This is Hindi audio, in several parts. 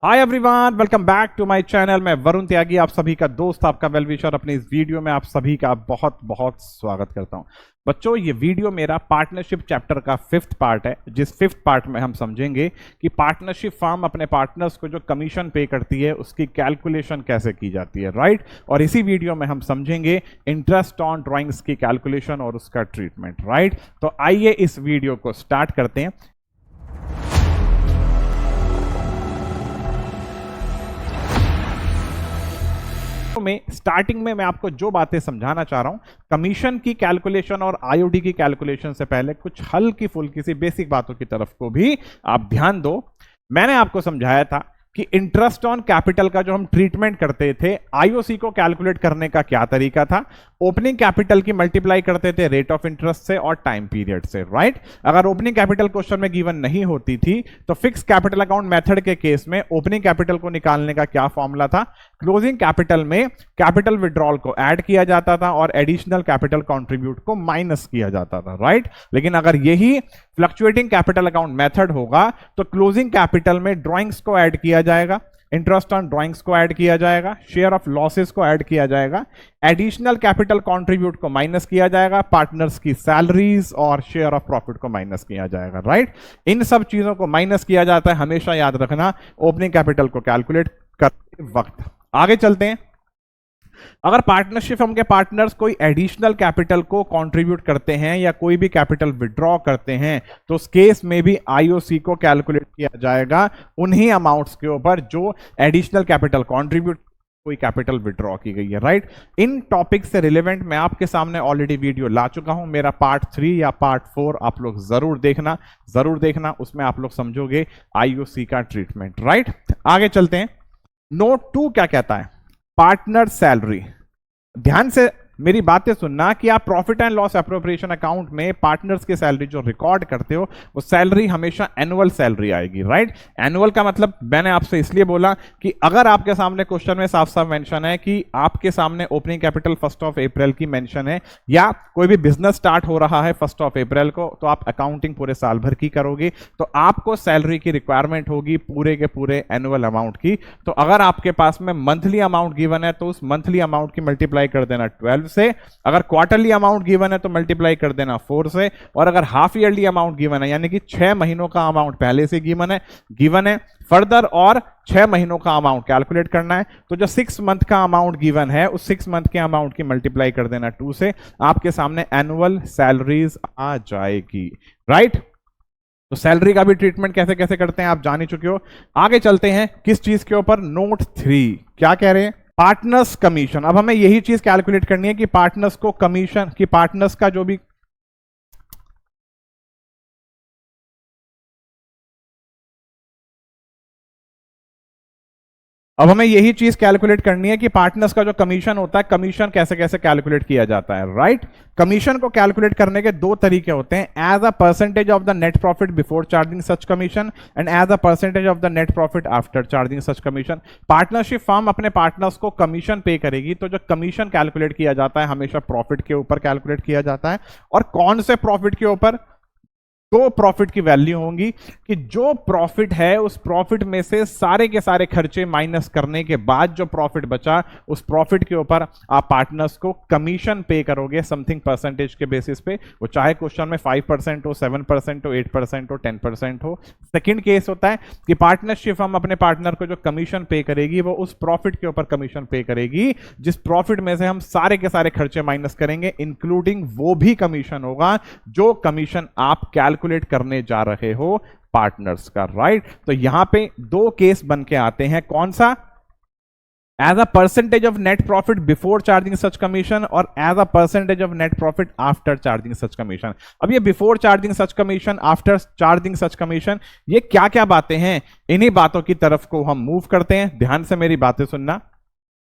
Hi everyone, welcome back to my channel. मैं वरुण त्यागी, आप सभी का दोस्त, आपका वेल विशर। अपने इस वीडियो में आप सभी का बहुत बहुत स्वागत करता हूं। बच्चों, ये वीडियो मेरा पार्टनरशिप चैप्टर का 5th पार्ट है, जिस 5th पार्ट में हम समझेंगे कि पार्टनरशिप फर्म अपने पार्टनर्स को जो कमीशन पे करती है उसकी कैलकुलेशन कैसे की जाती है, राइट। और इसी वीडियो में हम समझेंगे इंटरेस्ट ऑन ड्राइंग्स की कैलकुलेशन और उसका ट्रीटमेंट, राइट। तो आइए इस वीडियो को स्टार्ट करते हैं। में स्टार्टिंग में मैं आपको जो बातें समझाना चाह रहा हूं, कमीशन की कैलकुलेशन और आईओडी की कैलकुलेशन से पहले कुछ हल्की फुल्की सी बेसिक बातों की तरफ को भी आप ध्यान दो। मैंने आपको समझाया था कि इंटरेस्ट ऑन कैपिटल का जो हम ट्रीटमेंट करते थे, आईओसी को कैलकुलेट करने का क्या तरीका था। ओपनिंग कैपिटल की मल्टीप्लाई करते थे रेट ऑफ इंटरेस्ट से और टाइम पीरियड से, राइट। अगर ओपनिंग कैपिटल क्वेश्चन में गिवन नहीं होती थी तो फिक्स कैपिटल अकाउंट मेथड के केस में ओपनिंग कैपिटल को निकालने का क्या फॉर्मूला था, क्लोजिंग कैपिटल में कैपिटल विड्रॉल को ऐड किया जाता था और एडिशनल कैपिटल कंट्रीब्यूट को माइनस किया जाता था, राइट। लेकिन अगर यही फ्लक्चुएटिंग कैपिटल अकाउंट मेथड होगा तो क्लोजिंग कैपिटल में ड्राइंग्स को ऐड किया जाएगा, इंटरेस्ट ऑन ड्राइंग्स को ऐड किया जाएगा, शेयर ऑफ लॉसेस को ऐड किया जाएगा, एडिशनल कैपिटल कंट्रीब्यूट को माइनस किया जाएगा, पार्टनर्स की सैलरीज और शेयर ऑफ प्रॉफिट को माइनस किया जाएगा, राइट। इन सब चीजों को माइनस किया जाता है, हमेशा याद रखना ओपनिंग कैपिटल को कैलकुलेट करते वक्त। आगे चलते हैं। अगर पार्टनरशिप फर्म के पार्टनर्स कोई एडिशनल कैपिटल को कंट्रीब्यूट करते हैं या कोई भी कैपिटल विड्रॉ करते हैं तो उस केस में भी आईओसी को कैलकुलेट किया जाएगा उन्हीं अमाउंट्स के ऊपर जो एडिशनल कैपिटल कंट्रीब्यूट कोई कैपिटल विड्रॉ की गई है, राइट। इन टॉपिक से रिलेवेंट मैं आपके सामने ऑलरेडी वीडियो ला चुका हूं। मेरा पार्ट 3 या पार्ट 4 आप लोग जरूर देखना, उसमें आप लोग समझोगे आईओसी का ट्रीटमेंट, राइट। आगे चलते हैं। नोट 2 क्या कहता है, पार्टनर सैलरी। ध्यान से मेरी बातें सुनना कि आप profit and loss appropriation account में पार्टनर्स की सैलरी जो रिकॉर्ड करते हो वो सैलरी हमेशा एनुअल सैलरी आएगी, राइट। एनुअल का मतलब मैंने आपसे इसलिए बोला कि अगर आपके सामने क्वेश्चन में साफ साफ मेंशन है कि आपके सामने ओपनिंग कैपिटल 1 अप्रैल की मेंशन है या कोई भी बिजनेस स्टार्ट हो रहा है 1 अप्रैल को, तो आप अकाउंटिंग पूरे साल भर की करोगे तो आपको सैलरी की रिक्वायरमेंट होगी पूरे के पूरे एनुअल अमाउंट की। तो अगर आपके पास में मंथली अमाउंट गिवन है तो उस मंथली अमाउंट की मल्टीप्लाई कर देना 12 से, अगर क्वार्टरली अमाउंट गिवन है तो मल्टीप्लाई कर देना 4 से, और अगर हाफ ईयरली अमाउंट गिवन है यानी कि 6 महीनों का अमाउंट पहले से गिवन है फर्दर और 6 महीनों का अमाउंट कैलकुलेट करना है तो जो 6 मंथ का अमाउंट गिवन है उस 6 मंथ के अमाउंट की मल्टीप्लाई कर देना 2 से, आपके सामने एनुअल सैलरीज आ जाएगी, राइट। तो सैलरी का भी ट्रीटमेंट कैसे कैसे करते हैं आप जान ही चुके हो। आगे चलते हैं किस चीज के ऊपर, नोट 3 क्या कह रहे हैं, पार्टनर्स कमीशन। अब हमें यही चीज कैलकुलेट करनी है कि पार्टनर्स को कमीशन की पार्टनर्स का जो भी अब हमें यही चीज कैलकुलेट करनी है कि पार्टनर्स का जो कमीशन होता है, कमीशन कैसे कैसे कैलकुलेट किया जाता है, राइट। कमीशन को कैलकुलेट करने के 2 तरीके होते हैं, as a percentage of the net profit before charging such commission and as a percentage of the net profit after charging such commission. Partnership firm अपने पार्टनर्स को कमीशन पे करेगी तो जो कमीशन कैलकुलेट किया जाता है हमेशा प्रॉफिट के ऊपर कैलकुलेट किया जाता है। और कौन से प्रॉफिट के ऊपर, 2 प्रॉफिट की वैल्यू होंगी कि जो प्रॉफिट है उस प्रॉफिट में से सारे के सारे खर्चे माइनस करने के बाद जो प्रॉफिट बचा उस प्रॉफिट के ऊपर आप पार्टनर्स को कमीशन पे करोगे समथिंग परसेंटेज के बेसिस पे, वो चाहे क्वेश्चन में 5% हो, 7% हो, 8% हो, 10% हो। सेकंड केस होता है कि पार्टनरशिप फर्म अपने पार्टनर को जो कमीशन पे करेगी वो उस प्रॉफिट के ऊपर कमीशन पे करेगी जिस प्रॉफिट में से हम सारे के सारे खर्चे माइनस करेंगे, इंक्लूडिंग वो भी कमीशन होगा जो कमीशन आप कैलकुलेट करने जा रहे हो पार्टनर्स का, राइट। तो यहां पे 2 केस बन के आते हैं, कौन सा, as a percentage of net profit before charging such commission और as a percentage of net profit after charging such commission. अब ये before charging such commission, after charging such commission, ये क्या क्या बातें हैं, इन्हीं बातों की तरफ को हम मूव करते हैं। ध्यान से मेरी बातें सुनना।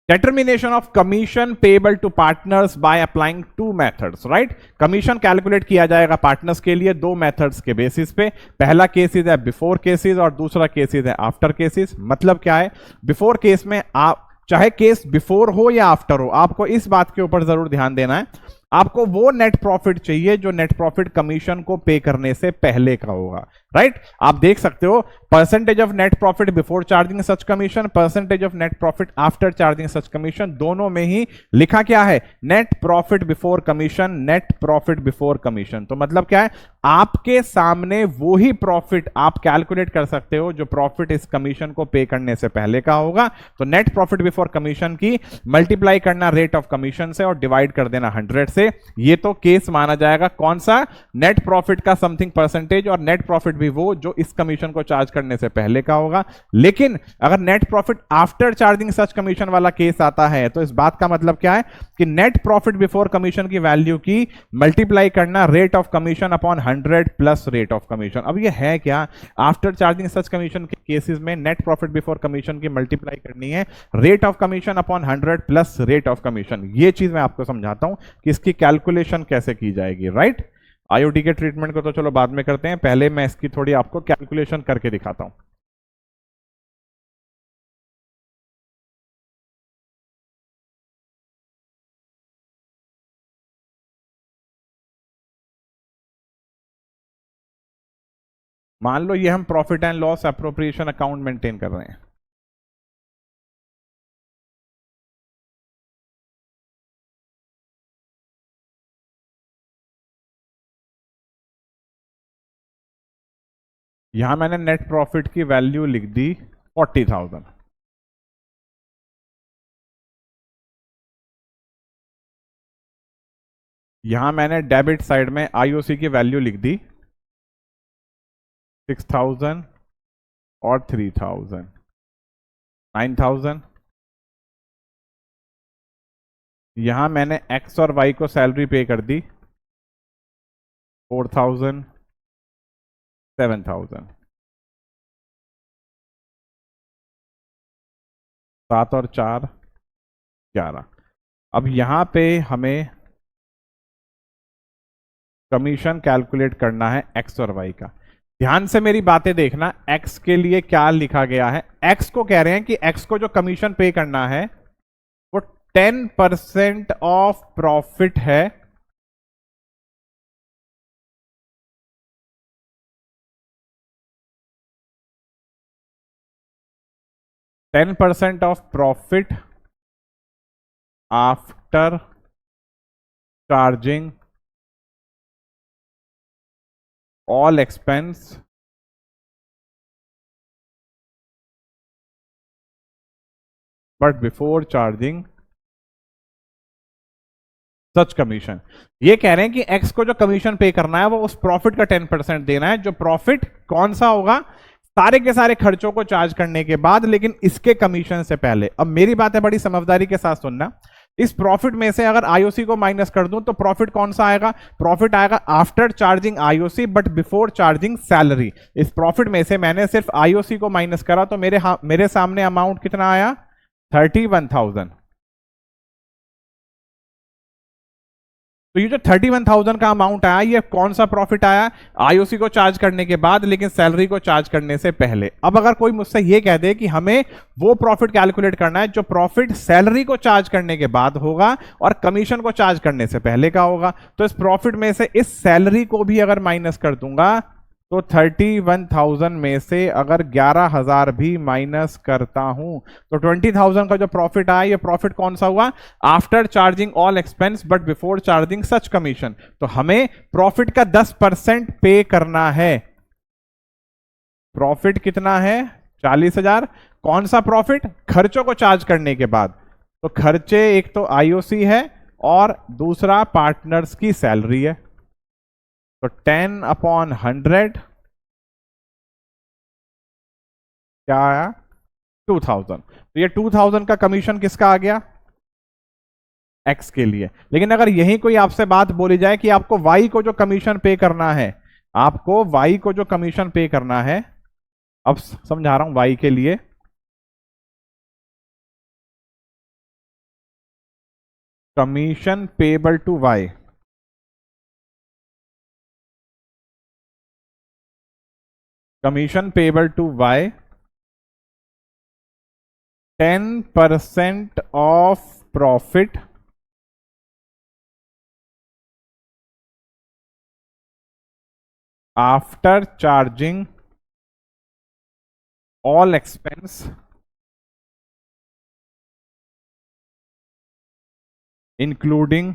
Determination of commission payable to partners by applying 2 methods, right? Commission calculate किया जाएगा पार्टनर्स के लिए 2 मेथड्स के बेसिस पे। पहला केसेस है बिफोर केसेस और दूसरा केसेस है आफ्टर केसेस। मतलब क्या है, बिफोर केस में आप चाहे केस बिफोर हो या आफ्टर हो, आपको इस बात के ऊपर जरूर ध्यान देना है, आपको वो नेट प्रॉफिट चाहिए जो नेट प्रॉफिट कमीशन को पे करने से पहले का होगा, राइट? आप देख सकते हो percentage of net profit before charging such commission, percentage of net profit after charging such commission, दोनों में ही लिखा क्या है? Net profit before commission, net profit before commission. तो मतलब क्या है? आपके सामने वो ही प्रॉफिट आप कैलकुलेट कर सकते हो जो प्रॉफिट इस कमीशन को पे करने से पहले का होगा। तो नेट प्रॉफिट बिफोर कमीशन की मल्टीप्लाई करना रेट ऑफ कमीशन से और डिवाइड कर देना 100 से। ये तो केस माना जाएगा कौन सा? नेट प्रॉफिट का समथिंग परसेंटेज, और नेट प्रॉफिट भी वो जो इस कमीशन को चार्ज करने से पहले का होगा। लेकिन अगर net profit after charging such commission वाला केस आता है तो इस बात का मतलब क्या है कि नेट प्रॉफिट बिफोर कमीशन की वैल्यू की मल्टीप्लाई करना rate of commission upon 100 plus rate of commission. अब ये है क्या? आफ्टर चार्जिंग सच कमीशन के केसेस में नेट प्रॉफिट बिफोर कमीशन की मल्टीप्लाई करनी है rate of commission upon 100 plus rate of commission. ये चीज मैं आपको समझाता हूं कि इसकी कैलकुलेशन कैसे की जाएगी, राइट? आईओटी के ट्रीटमेंट को तो चलो बाद में करते हैं, पहले मैं इसकी थोड़ी आपको कैलकुलेशन करके दिखाता हूं। मान लो ये हम profit and loss appropriation account maintain कर रहे हैं। यहां मैंने नेट प्रॉफिट की वैल्यू लिख दी 40,000। यहां मैंने डेबिट साइड में आईओसी की वैल्यू लिख दी 6,000 और 3,000, 9,000। यहां मैंने एक्स और वाई को सैलरी पे कर दी 4,000, 7,000। 7 और 4 11। अब यहां पे हमें कमीशन कैलकुलेट करना है एक्स और वाई का। ध्यान से मेरी बातें देखना, एक्स के लिए क्या लिखा गया है। एक्स को कह रहे हैं कि एक्स को जो कमीशन पे करना है वो 10% ऑफ प्रॉफिट है। 10% of profit after charging all expense but before charging such commission. ये कह रहे हैं कि एक्स को जो कमीशन पे करना है वो उस प्रॉफिट का 10% देना है, जो प्रॉफिट कौन सा होगा? सारे के सारे खर्चों को चार्ज करने के बाद, लेकिन इसके कमीशन से पहले। अब मेरी बात है, बड़ी समझदारी के साथ सुनना। इस प्रॉफिट में से अगर आईओसी को माइनस कर दूं तो प्रॉफिट कौन सा आएगा? प्रॉफिट आएगा after charging IOC but before charging salary. इस प्रॉफिट में से मैंने सिर्फ आईओसी को माइनस करा तो मेरे सामने अमाउंट कितना आया? 31,000। तो ये जो 31,000 का अमाउंट आया, ये कौन सा प्रॉफिट आया? आईओसी को चार्ज करने के बाद लेकिन सैलरी को चार्ज करने से पहले। अब अगर कोई मुझसे ये कह दे कि हमें वो प्रॉफिट कैलकुलेट करना है जो प्रॉफिट सैलरी को चार्ज करने के बाद होगा और कमीशन को चार्ज करने से पहले का होगा, तो इस प्रॉफिट में से इस सैलरी को भी अगर माइनस कर दूंगा तो 31,000 में से अगर 11,000 भी माइनस करता हूं तो 20,000 का जो प्रॉफिट आया, ये प्रॉफिट कौन सा हुआ? After charging all expense but before charging such commission. तो हमें प्रॉफिट का 10% पे करना है। प्रॉफिट कितना है? 40,000। कौन सा प्रॉफिट? खर्चों को चार्ज करने के बाद। तो खर्चे एक तो आईओसी है और दूसरा पार्टनर्स की सैलरी है। तो 10/100 क्या आया? 2,000। तो ये 2,000 का कमीशन किसका आ गया? एक्स के लिए। लेकिन अगर यही कोई आपसे बात बोली जाए कि आपको वाई को जो कमीशन पे करना है, आपको वाई को जो कमीशन पे करना है, अब समझा रहा हूं वाई के लिए। Commission payable to Y, commission payable to Y 10% of profit after charging all expense including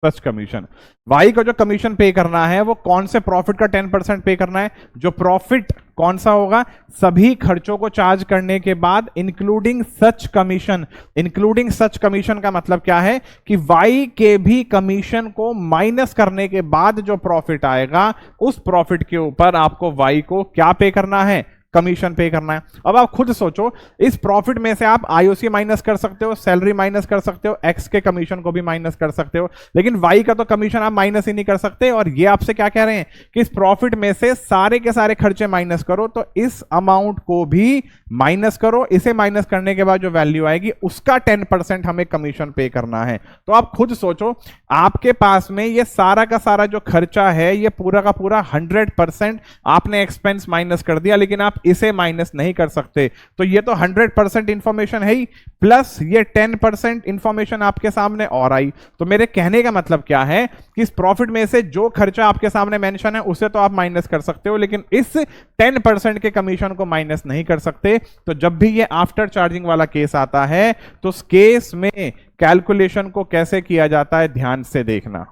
such commission. Y को जो कमीशन पे करना है वो कौन से प्रॉफिट का 10% पे करना है? जो प्रॉफिट कौन सा होगा? सभी खर्चों को चार्ज करने के बाद including such commission. Including such commission का मतलब क्या है कि वाई के भी कमीशन को माइनस करने के बाद जो प्रॉफिट आएगा उस प्रॉफिट के ऊपर आपको वाई को क्या पे करना है? कमीशन पे करना है। अब आप खुद सोचो, इस प्रॉफिट में से आप आईओसी माइनस कर सकते हो, सैलरी माइनस कर सकते हो, एक्स के कमीशन को भी माइनस कर सकते हो, लेकिन वाई का तो कमीशन आप माइनस ही नहीं कर सकते। और ये आपसे क्या कह रहे हैं कि इस प्रॉफिट में से सारे के सारे खर्चे माइनस करो, तो इस अमाउंट को भी माइनस करो। इसे माइनस करने के बाद जो वैल्यू आएगी उसका 10% हमें कमीशन पे करना है। तो आप खुद सोचो, आपके पास में ये सारा का सारा जो खर्चा है ये पूरा का पूरा 100% आपने एक्सपेंस माइनस कर दिया, लेकिन आप इसे माइनस नहीं कर सकते। तो ये तो 100% इंफॉर्मेशन है ही, प्लस ये 10% इंफॉर्मेशन आपके सामने और आई। तो मेरे कहने का मतलब क्या है कि इस प्रॉफिट में से जो खर्चा आपके सामने मेंशन है उसे तो आप माइनस कर सकते हो, लेकिन इस 10% के कमीशन को माइनस नहीं कर सकते। तो जब भी ये आफ्टर चार्जिंग वाला केस आता है तो उस केस में कैलकुलेशन को कैसे किया जाता है ध्यान से देखना।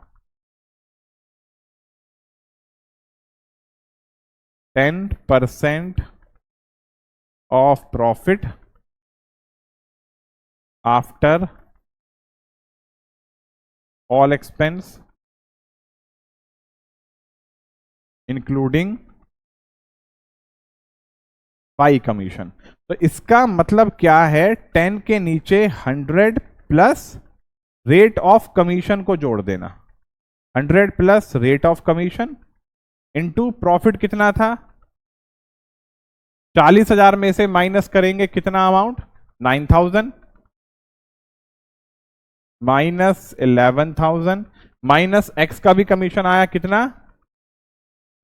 10% of profit after all expense including by commission. तो इसका मतलब क्या है? 10 के नीचे 100 प्लस रेट ऑफ कमीशन को जोड़ देना। 100 plus rate of commission into profit कितना था? 40,000 में से माइनस करेंगे कितना अमाउंट? 9,000 माइनस 11,000 माइनस एक्स का भी कमीशन आया कितना?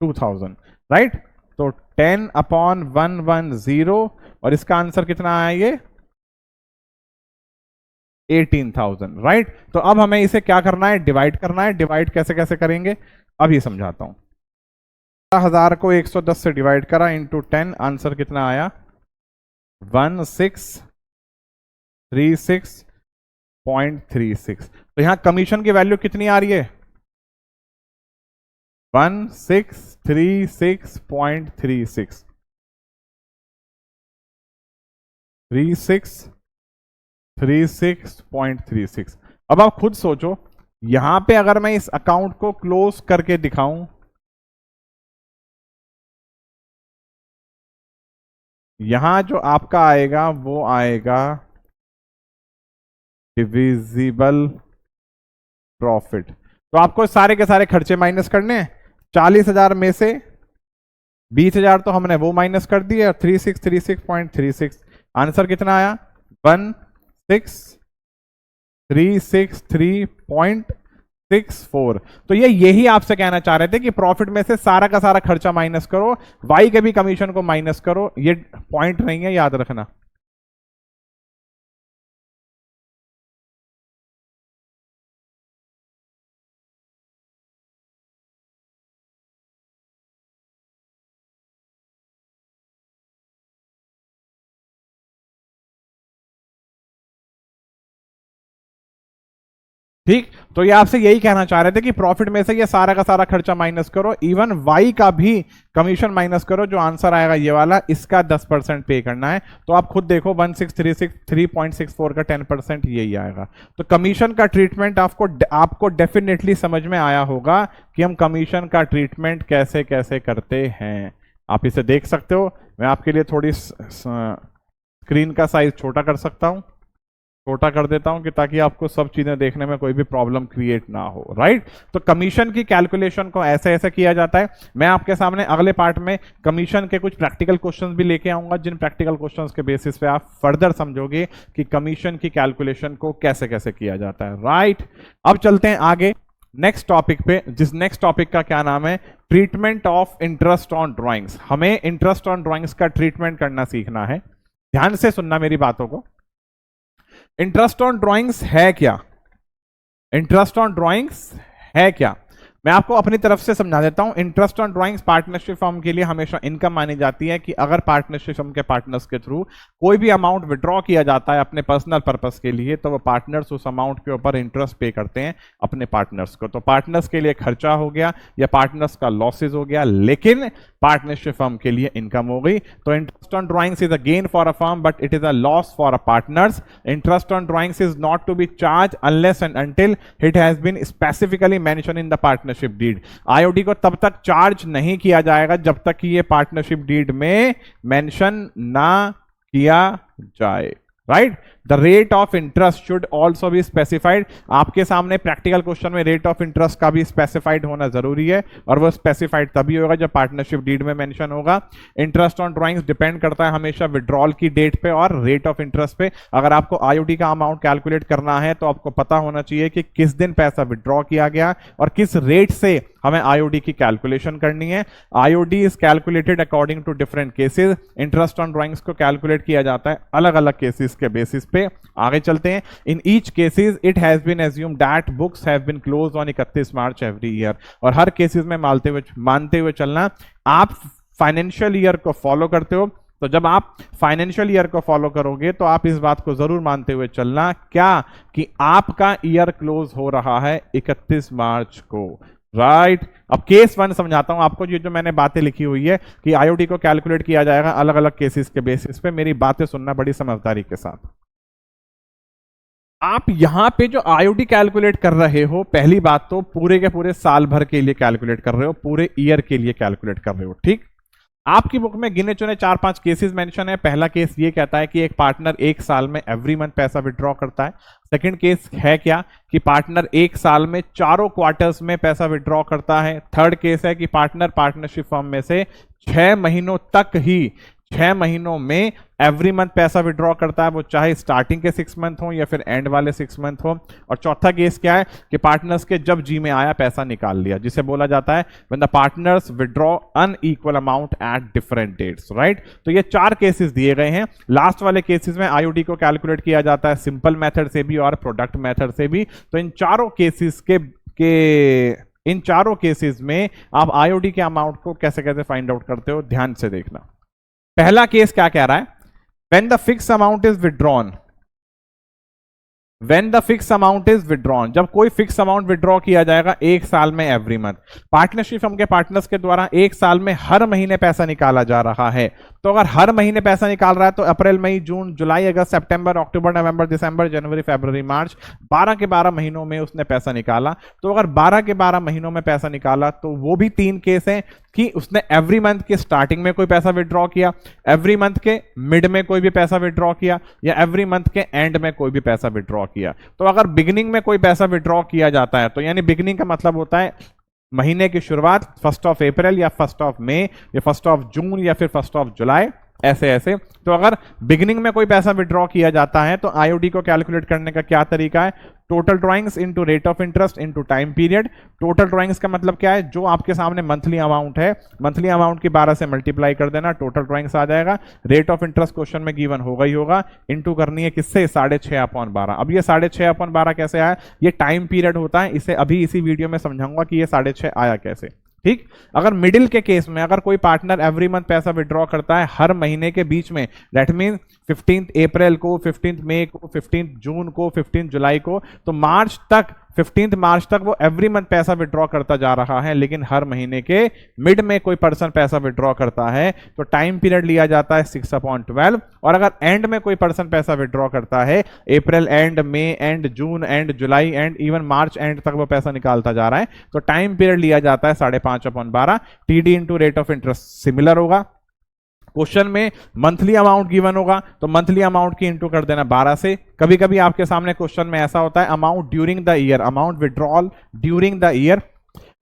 2,000, राइट। तो 10/110 और इसका आंसर कितना आया? ये 18,000, राइट। तो अब हमें इसे क्या करना है? डिवाइड करना है। डिवाइड कैसे कैसे करेंगे अब ये समझाता हूं। 1000 को 110 से डिवाइड करा इंटू 10, आंसर कितना आया? 1636.36। तो यहां कमीशन की वैल्यू कितनी आ रही है? 1636.36 3636.36। अब आप खुद सोचो, यहां पे अगर मैं इस अकाउंट को क्लोज करके दिखाऊं, यहां जो आपका आएगा वो आएगा डिविजिबल प्रॉफिट। तो आपको सारे के सारे खर्चे माइनस करने हैं। 40,000 में से 20,000 तो हमने वो माइनस कर दिए, 3636.36 आंसर कितना आया? 1636.64। तो ये यही आपसे कहना चाह रहे थे कि प्रॉफिट में से सारा का सारा खर्चा माइनस करो, वाई के भी कमीशन को माइनस करो। ये पॉइंट नहीं है, याद रखना। ठीक, तो ये आपसे यही कहना चाह रहे थे कि प्रॉफिट में से ये सारा का सारा खर्चा माइनस करो, इवन वाई का भी कमीशन माइनस करो। जो आंसर आएगा ये वाला, इसका 10% पे करना है। तो आप खुद देखो 1636.3.64 का 10% यही आएगा। तो कमीशन का ट्रीटमेंट आपको डेफिनेटली समझ में आया होगा कि हम कमीशन का ट्रीटमेंट कैसे कैसे करते हैं। आप इसे देख सकते हो। मैं आपके लिए थोड़ी स्क्रीन का साइज छोटा कर सकता हूं, छोटा कर देता हूं कि ताकि आपको सब चीजें देखने में कोई भी प्रॉब्लम क्रिएट ना हो, राइट। तो कमीशन की कैलकुलेशन को ऐसे ऐसे किया जाता है। मैं आपके सामने अगले पार्ट में कमीशन के कुछ प्रैक्टिकल क्वेश्चंस भी लेके आऊंगा, जिन प्रैक्टिकल क्वेश्चंस के बेसिस पे आप फर्दर समझोगे कि कमीशन की कैलकुलेशन को कैसे कैसे किया जाता है, राइट। अब चलते हैं आगे नेक्स्ट टॉपिक पे, जिस नेक्स्ट टॉपिक का क्या नाम है? Treatment of interest on drawings. हमें इंटरेस्ट ऑन ड्रॉइंग्स का ट्रीटमेंट करना सीखना है। ध्यान से सुनना मेरी बातों को। इंटरेस्ट ऑन ड्राइंग्स है क्या? इंटरेस्ट ऑन ड्राइंग्स है क्या? मैं आपको अपनी तरफ से समझा देता हूं। Interest on drawings partnership firm के लिए हमेशा इनकम मानी जाती है कि अगर पार्टनरशिप फर्म के पार्टनर्स के थ्रू कोई भी अमाउंट विड्रॉ किया जाता है अपने पर्सनल पर्पस के लिए, तो वो पार्टनर्स उस अमाउंट के ऊपर इंटरेस्ट पे करते हैं अपने पार्टनर्स को। तो पार्टनर्स के लिए खर्चा हो गया या पार्टनर्स का लॉसेज हो गया, लेकिन पार्टनरशिप फर्म के लिए इनकम हो गई। तो interest on drawings is a gain for a firm but it is a loss for a partners. Interest on drawings is not to be charge unless and until it has been specifically mention in the partnership deed. IOD को तब तक चार्ज नहीं किया जाएगा जब तक कि ये पार्टनरशिप डीड में मेंशन ना किया जाए, right. The rate of interest should also be specified. आपके सामने प्रैक्टिकल क्वेश्चन में रेट ऑफ इंटरेस्ट का भी स्पेसिफाइड होना जरूरी है, और वो स्पेसिफाइड तभी होगा जब पार्टनरशिप डीड में मेंशन होगा। इंटरेस्ट ऑन ड्राइंग्स डिपेंड करता है हमेशा विड्रॉल की डेट पे और रेट ऑफ इंटरेस्ट पे। अगर आपको आईओडी का अमाउंट कैलकुलेट करना है तो आपको पता होना चाहिए कि किस दिन पैसा विड्रॉ किया गया और किस रेट से हमें आईओडी की कैलकुलेशन करनी है। IOD is calculated according to different cases. Interest on drawings को कैलकुलेट किया जाता है अलग अलग केसेस के बेसिस पे। आगे चलते हैं। In each cases it has been assumed that books have been closed on 31 March every year. और हर केसेस में मानते हुए चलना, आप फाइनेंशियल ईयर को फॉलो करते हो, तो जब आप फाइनेंशियल ईयर को फॉलो करोगे तो आप इस बात को जरूर मानते हुए चलना क्या कि आपका ईयर क्लोज हो रहा है 31 मार्च को, राइट। अब केस 1 समझाता हूं आपको। ये जो मैंने बातें लिखी हुई है कि आईओडी को कैलकुलेट किया जाएगा अलग अलग केसेस के बेसिस पे, मेरी बातें सुनना बड़ी समझदारी के साथ। आप यहां पे जो आईओडी कैलकुलेट कर रहे हो, पहली बात तो पूरे के पूरे साल भर के लिए कैलकुलेट कर रहे हो, पूरे ईयर के लिए कैलकुलेट कर रहे हो, ठीक। आपकी बुक में गिने चुने 4-5 केसेस मेंशन है। पहला केस ये कहता है कि एक पार्टनर एक साल में एवरी मंथ पैसा विड्रॉ करता है। सेकंड केस है क्या कि पार्टनर एक साल में चारों क्वार्टर्स में पैसा विड्रॉ करता है। थर्ड केस है कि पार्टनर पार्टनरशिप फर्म में से 6 महीनों तक ही 6 महीनों में एवरी मंथ पैसा विड्रॉ करता है, वो चाहे स्टार्टिंग के 6 मंथ हो या फिर एंड वाले 6 मंथ हो। और चौथा केस क्या है कि पार्टनर्स के जब जी में आया पैसा निकाल लिया, जिसे बोला जाता है when the partners withdraw unequal amount at different dates, right. तो ये 4 केसेस दिए गए हैं। लास्ट वाले केसेस में आईओडी को कैलकुलेट किया जाता है सिंपल मेथड से भी और प्रोडक्ट मेथड से भी। तो इन चारों केसेस में आप आईओडी के अमाउंट को कैसे कैसे फाइंड आउट करते हो, ध्यान से देखना। पहला केस क्या कह रहा है, when the fixed amount is withdrawn, When the fixed amount is withdrawn, जब कोई फिक्स अमाउंट विड्रॉ किया जाएगा एक साल में एवरी मंथ, पार्टनरशिप फर्म के पार्टनर्स के द्वारा एक साल में हर महीने पैसा निकाला जा रहा है। तो अगर हर महीने पैसा निकाल रहा है तो अप्रैल मई जून जुलाई अगस्त सितंबर अक्टूबर नवंबर दिसंबर जनवरी फरवरी मार्च 12 के 12 महीनों में उसने पैसा निकाला। तो अगर 12 के 12 महीनों में पैसा निकाला तो वो भी 3 केस हैं कि उसने एवरी मंथ के स्टार्टिंग में कोई पैसा विड्रॉ किया, एवरी मंथ के मिड में कोई भी पैसा विड्रॉ किया, या एवरी मंथ के एंड में कोई भी पैसा विड्रॉ किया। तो अगर बिगिनिंग में कोई पैसा विड्रॉ किया जाता है तो यानी बिगिनिंग का मतलब होता है महीने की शुरुआत 1 अप्रैल या 1 मई या 1 जून या फिर 1 जुलाई, ऐसे ऐसे। तो अगर बिगिनिंग में कोई पैसा विड्रॉ किया जाता है तो आईओडी को कैलकुलेट करने का क्या तरीका है, total drawings into rate of interest into time period. Total drawings का मतलब क्या है, जो आपके सामने मंथली अमाउंट है, मंथली अमाउंट की 12 से मल्टीप्लाई कर देना, टोटल ड्राइंग्स आ जाएगा। रेट ऑफ इंटरेस्ट क्वेश्चन में गिवन होगा ही होगा, इनटू करनी है किससे, 6.5/12। अब ये 6.5/12 कैसे आया, ये टाइम पीरियड होता है, इसे अभी इसी वीडियो में समझाऊंगा कि ये 6.5 आया कैसे, ठीक। अगर मिडिल के केस में अगर कोई पार्टनर एवरी मंथ पैसा विड्रॉ करता है हर महीने के बीच में, दैट मीन 15 अप्रैल को, 15 मई को, 15 जून को, 15 जुलाई को, तो मार्च तक 15 मार्च तक वो एवरी मंथ पैसा विड्रॉ करता जा रहा है, लेकिन हर महीने के मिड में कोई पर्सन पैसा विड्रॉ करता है तो टाइम पीरियड लिया जाता है 6/12। और अगर एंड में कोई पर्सन पैसा विड्रॉ करता है, April end, May end, June end, July end, even March end तक वो पैसा निकालता जा रहा है, तो टाइम पीरियड लिया जाता है 5.5/12। TD into rate of interest similar होगा। क्वेश्चन में मंथली अमाउंट गिवन होगा तो मंथली अमाउंट की इंटू कर देना 12 से। कभी कभी आपके सामने क्वेश्चन में ऐसा होता है amount during the year, amount withdrawal during the year,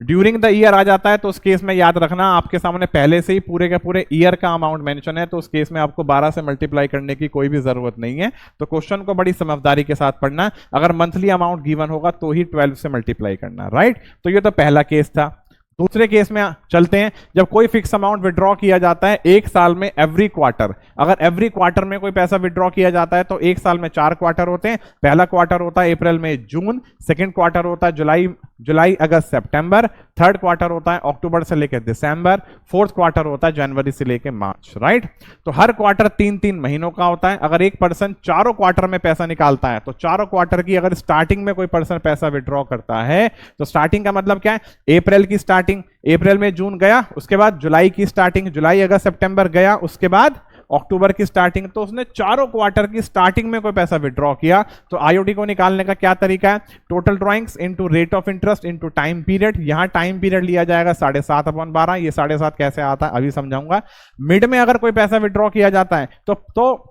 during the year आ जाता है तो उस केस में याद रखना आपके सामने पहले से ही पूरे के पूरे ईयर का अमाउंट मेंशन है, तो उस केस में आपको 12 से मल्टीप्लाई करने की कोई भी जरूरत नहीं है। तो क्वेश्चन को बड़ी समझदारी के साथ पढ़ना, अगर मंथली अमाउंट गिवन होगा तो ही 12 से मल्टीप्लाई करना, राइट। तो ये तो पहला केस था। दूसरे केस में चलते हैं, जब कोई फिक्स अमाउंट विड्रॉ किया जाता है एक साल में एवरी क्वार्टर, अगर एवरी क्वार्टर में कोई पैसा विड्रॉ किया जाता है तो एक साल में 4 क्वार्टर होते हैं। पहला क्वार्टर होता है अप्रैल मई जून, सेकंड क्वार्टर होता है जुलाई जुलाई अगस्त सितंबर, थर्ड क्वार्टर होता है अक्टूबर से लेकर दिसंबर, फोर्थ क्वार्टर होता है जनवरी से लेकर मार्च, राइट। तो हर क्वार्टर 3-3 महीनों का होता है। अगर एक पर्सन चारों क्वार्टर में पैसा निकालता है तो चारों क्वार्टर की अगर स्टार्टिंग में कोई पर्सन पैसा विड्रॉ करता है तो स्टार्टिंग का मतलब क्या है, अप्रैल की स्टार्टिंग, अप्रैल में जून गया, उसके बाद जुलाई की स्टार्टिंग, जुलाई अगस्त सितंबर गया, उसके बाद अक्टूबर की स्टार्टिंग, तो उसने चारों क्वार्टर की स्टार्टिंग में कोई पैसा विड्रॉ किया। तो आईओडी को निकालने का क्या तरीका है, total drawings into rate of interest into time period. यहां टाइम पीरियड लिया जाएगा 7.5/12। ये 7.5 कैसे आता है अभी समझाऊंगा। मिड में अगर कोई पैसा विड्रॉ किया जाता है तो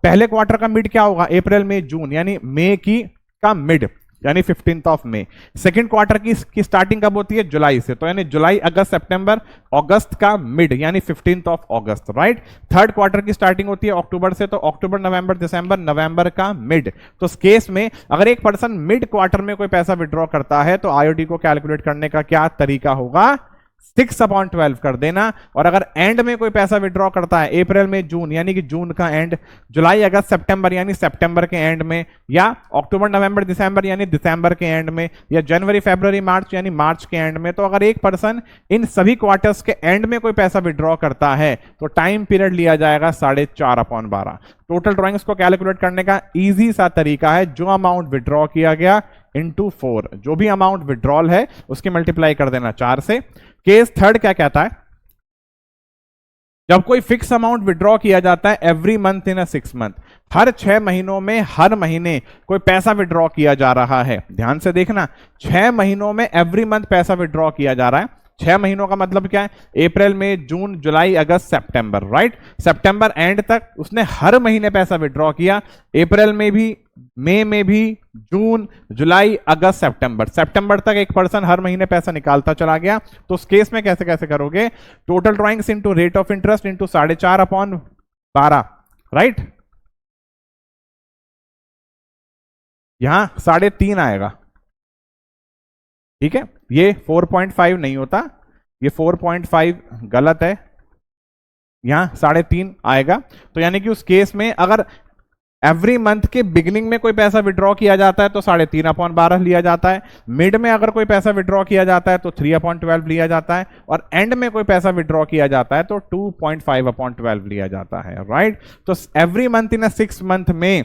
पहले क्वार्टर का मिड क्या होगा, अप्रैल मई जून, यानी मई का मिड यानी 15 मई। सेकंड क्वार्टर की स्टार्टिंग कब होती है, जुलाई से, तो यानी जुलाई अगस्त सितंबर, अगस्त का मिड यानी 15 अगस्त, राइट। थर्ड क्वार्टर की स्टार्टिंग होती है अक्टूबर से, तो अक्टूबर नवंबर दिसंबर, नवंबर का मिड। तो इस केस में अगर एक पर्सन मिड क्वार्टर में कोई पैसा विड्रॉ करता है तो आईओडी को कैलकुलेट करने का क्या तरीका होगा, 6/12 कर देना। और अगर एंड में कोई पैसा विड्रॉ करता है अप्रैल में जून यानी कि जून का एंड, जुलाई अगस्त सितंबर यानी सितंबर के एंड में, या अक्टूबर नवंबर दिसंबर यानी दिसंबर के एंड में, या जनवरी फरवरी मार्च यानी मार्च के एंड में, तो अगर एक पर्सन इन सभी क्वार्टर्स के एंड में कोई पैसा विड्रॉ करता है तो टाइम पीरियड लिया जाएगा 4.5/12। टोटल ड्रॉइंग्स को कैलकुलेट करने का इजी सा तरीका है, जो अमाउंट विड्रॉ किया गया इंटू 4, जो भी अमाउंट विड्रॉल है उसकी मल्टीप्लाई कर देना 4 से। केस थर्ड क्या कहता है, जब कोई फिक्स अमाउंट विड्रॉ किया जाता है every month in a 6 month, हर 6 महीनों में हर महीने कोई पैसा विड्रॉ किया जा रहा है। ध्यान से देखना, 6 महीनों में एवरी मंथ पैसा विड्रॉ किया जा रहा है। 6 महीनों का मतलब क्या है, अप्रैल में जून जुलाई अगस्त सितंबर, राइट। सितंबर एंड तक उसने हर महीने पैसा विड्रॉ किया, अप्रैल में भी, मई में भी, जून जुलाई अगस्त सितंबर तक एक पर्सन हर महीने पैसा निकालता चला गया। तो उस केस में कैसे कैसे करोगे, total drawings into rate of interest into 4.5/12, right. यहां 3.5 आएगा, ठीक है। ये 4.5 नहीं होता, ये 4.5 गलत है, यहां 3.5 आएगा। तो यानी कि उस केस में अगर एवरी मंथ के बिगिनिंग में कोई पैसा विड्रॉ किया जाता है तो 3.5/12 लिया जाता है, मिड में अगर कोई पैसा विड्रॉ किया जाता है तो 3/12 लिया जाता है, और एंड में कोई पैसा विड्रॉ किया जाता है तो 2.5/12 लिया जाता है, राइट। तो एवरी मंथ इन 6 मंथ में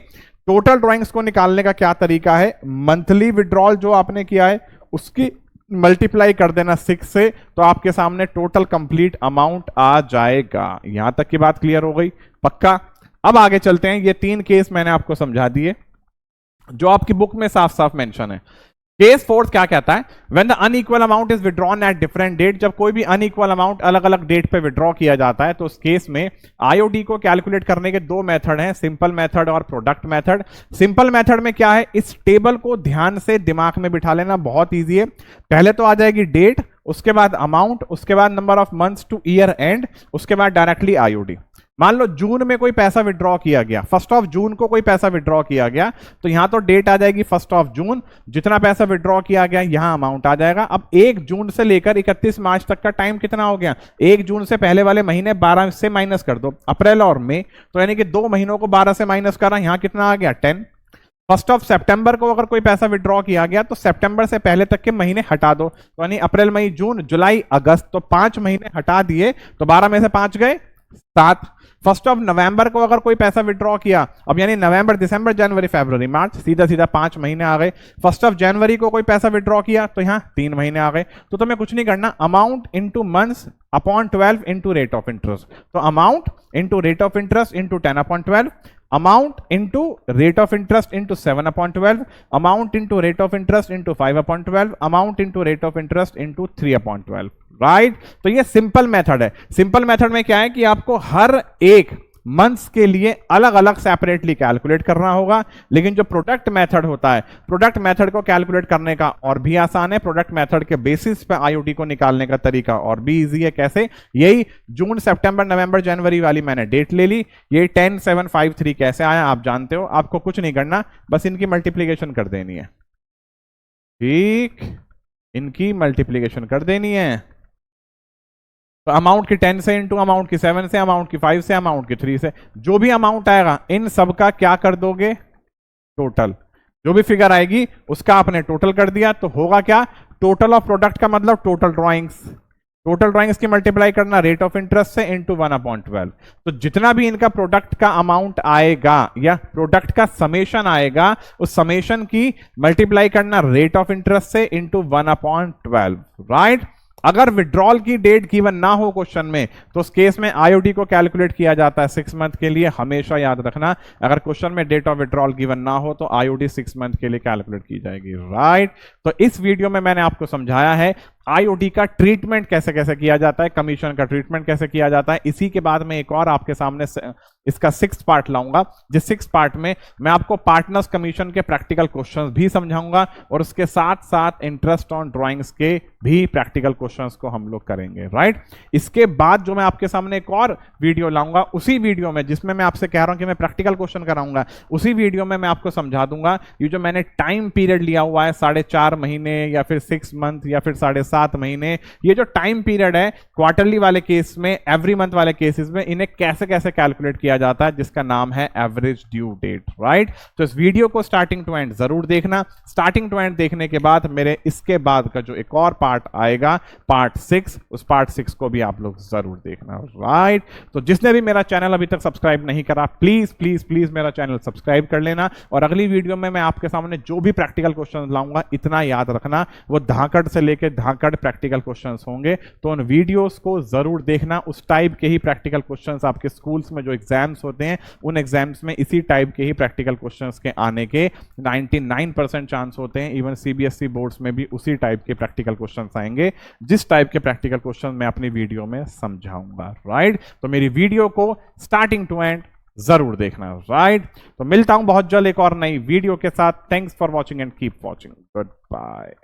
टोटल ड्रॉइंग्स को निकालने का क्या तरीका है, मंथली विड्रॉल जो आपने किया है उसकी मल्टीप्लाई कर देना 6 से, तो आपके सामने टोटल कंप्लीट अमाउंट आ जाएगा। यहां तक की बात क्लियर हो गई, पक्का। अब आगे चलते हैं, ये 3 केस मैंने आपको समझा दिए जो आपकी बुक में साफ साफ मेंशन है। केस फोर्थ क्या कहता है, when the unequal amount is withdrawn at different date, जब कोई भी अनइक्वल अमाउंट अलग अलग डेट पे विड्रॉ किया जाता है तो उस केस में आईओडी को कैलकुलेट करने के 2 मेथड हैं, सिंपल मेथड और प्रोडक्ट मेथड। सिंपल मेथड में क्या है, इस टेबल को ध्यान से दिमाग में बिठा लेना, बहुत ईजी है। पहले तो आ जाएगी डेट, उसके बाद अमाउंट, उसके बाद number of months two year and, उसके बाद डायरेक्टली आईओडी। मान लो जून में कोई पैसा विड्रॉ किया गया, 1 जून को कोई पैसा विड्रॉ किया गया, तो यहां तो डेट आ जाएगी 1 जून, जितना पैसा विड्रॉ किया गया यहां अमाउंट आ जाएगा। अब 1 जून से लेकर 31 मार्च तक का टाइम कितना हो गया, 1 जून से पहले वाले महीने 12 से माइनस कर दो, अप्रैल और मई, तो यानी कि 2 महीनों को 12 से माइनस करा, यहां कितना आ गया 10। 1 सितंबर को अगर कोई पैसा विड्रॉ किया गया तो सितंबर से पहले तक के महीने हटा दो, तो यानी अप्रैल मई जून जुलाई अगस्त, तो 5 महीने हटा दिए, तो 12 में से 5 गए 7। 1 नवंबर को अगर कोई पैसा विड्रॉ किया, अब यानी नवंबर दिसंबर जनवरी फरवरी मार्च, सीधा सीधा 5 महीने आ गए। 1 जनवरी को कोई पैसा विड्रॉ किया तो यहां 3 महीने आ गए। तो तुम्हें कुछ नहीं करना, amount into months upon 12 into rate of interest, तो amount into rate of interest into 10/12, amount into rate of interest into 7/12, amount into rate of interest into 5/12, amount into rate of interest into 3/12, right. तो ये सिंपल मेथड है। सिंपल मेथड में क्या है कि आपको हर एक मंथ्स के लिए अलग अलग सेपरेटली कैलकुलेट करना होगा, लेकिन जो प्रोडक्ट मेथड होता है, प्रोडक्ट मेथड को कैलकुलेट करने का और भी आसान है। प्रोडक्ट मेथड के बेसिस पे आईओडी को निकालने का तरीका और भी इजी है। कैसे, यही जून सितंबर नवंबर जनवरी वाली मैंने डेट ले ली, ये 10,753 कैसे आया आप जानते हो, आपको कुछ नहीं करना, बस इनकी मल्टीप्लीकेशन कर देनी है, ठीक, इनकी मल्टीप्लीकेशन कर देनी है। तो अमाउंट की 10 से इंटू अमाउंट की 7 से, अमाउंट की 5 से, अमाउंट की 3 से, जो भी अमाउंट आएगा इन सब का क्या कर दोगे, टोटल। जो भी फिगर आएगी उसका आपने टोटल कर दिया, तो होगा क्या, टोटल ऑफ प्रोडक्ट का मतलब टोटल ड्राइंग्स की मल्टीप्लाई करना रेट ऑफ इंटरेस्ट से इंटू 1/12। तो जितना भी इनका प्रोडक्ट का अमाउंट आएगा या प्रोडक्ट का समेशन आएगा, उस समेशन की मल्टीप्लाई करना रेट ऑफ इंटरेस्ट से इंटू 1/12, राइट। अगर विड्रॉल की डेट गिवन ना हो क्वेश्चन में, तो उस केस में आईओडी को कैलकुलेट किया जाता है 6 मंथ के लिए, हमेशा याद रखना। अगर क्वेश्चन में डेट ऑफ विड्रॉल गिवन ना हो तो आईओडी 6 मंथ के लिए कैलकुलेट की जाएगी, राइट। तो इस वीडियो में मैंने आपको समझाया है आईओडी का ट्रीटमेंट कैसे कैसे किया जाता है, कमीशन का ट्रीटमेंट कैसे किया जाता है। इसी के बाद में एक और आपके सामने इसका 6th पार्ट लाऊंगा, जिस 6th पार्ट में मैं आपको पार्टनर्स कमीशन के प्रैक्टिकल क्वेश्चंस भी समझाऊंगा और उसके साथ साथ इंटरेस्ट ऑन ड्राइंग्स के भी प्रैक्टिकल क्वेश्चंस को हम लोग करेंगे, राइट। इसके बाद जो मैं आपके सामने एक और वीडियो लाऊंगा, उसी वीडियो में जिसमें मैं आपसे कह रहा हूं कि मैं प्रैक्टिकल क्वेश्चन कराऊंगा, उसी वीडियो में मैं आपको समझा दूंगा ये जो मैंने टाइम पीरियड लिया हुआ है 4.5 महीने या फिर 6 मंथ या फिर 7.5 महीने, ये जो टाइम पीरियड है क्वार्टरली वाले केस में, एवरी मंथ वाले केसेस में, इन्हें कैसे कैसे कैलकुलेट किया जाता है, जिसका नाम है एवरेज ड्यू डेट, राइट। तो इस वीडियो को स्टार्टिंग टू एंड जरूर देखना। स्टार्टिंग टू एंड देखने के बाद मेरे इसके बाद का जो एक और पार्ट आएगा, पार्ट 6, उस पार्ट 6 को भी आप लोग जरूर देखना, राइट। तो जिसने भी मेरा चैनल अभी तक सब्सक्राइब नहीं करा, प्लीज प्लीज प्लीज मेरा चैनल सब्सक्राइब कर लेना। और अगली वीडियो में मैं आपके सामने जो भी प्रैक्टिकल क्वेश्चन लाऊंगा, इतना याद रखना, वो धाकड़ से लेकर धाकड़ प्रैक्टिकल क्वेश्चंस होंगे। तो उन वीडियोस को जरूर देखना। उस टाइप के ही प्रैक्टिकल क्वेश्चंस आपके स्कूल्स में जो एग्जाम्स होते हैं, उन एग्जाम्स में इसी टाइप के ही प्रैक्टिकल क्वेश्चंस के आने के 99% चांस होते हैं। इवन सीबीएसई बोर्ड्स में भी उसी टाइप के प्रैक्टिकल क्वेश्चंस आएंगे, जिस टाइप के प्रैक्टिकल क्वेश्चन मैं अपनी वीडियो में समझाऊंगा, राइट। तो मेरी वीडियो को स्टार्टिंग टू एंड जरूर देखना, राइट। तो मिलता हूं बहुत जल्द एक और नई वीडियो के साथ। Thanks for watching and keep watching. Good bye.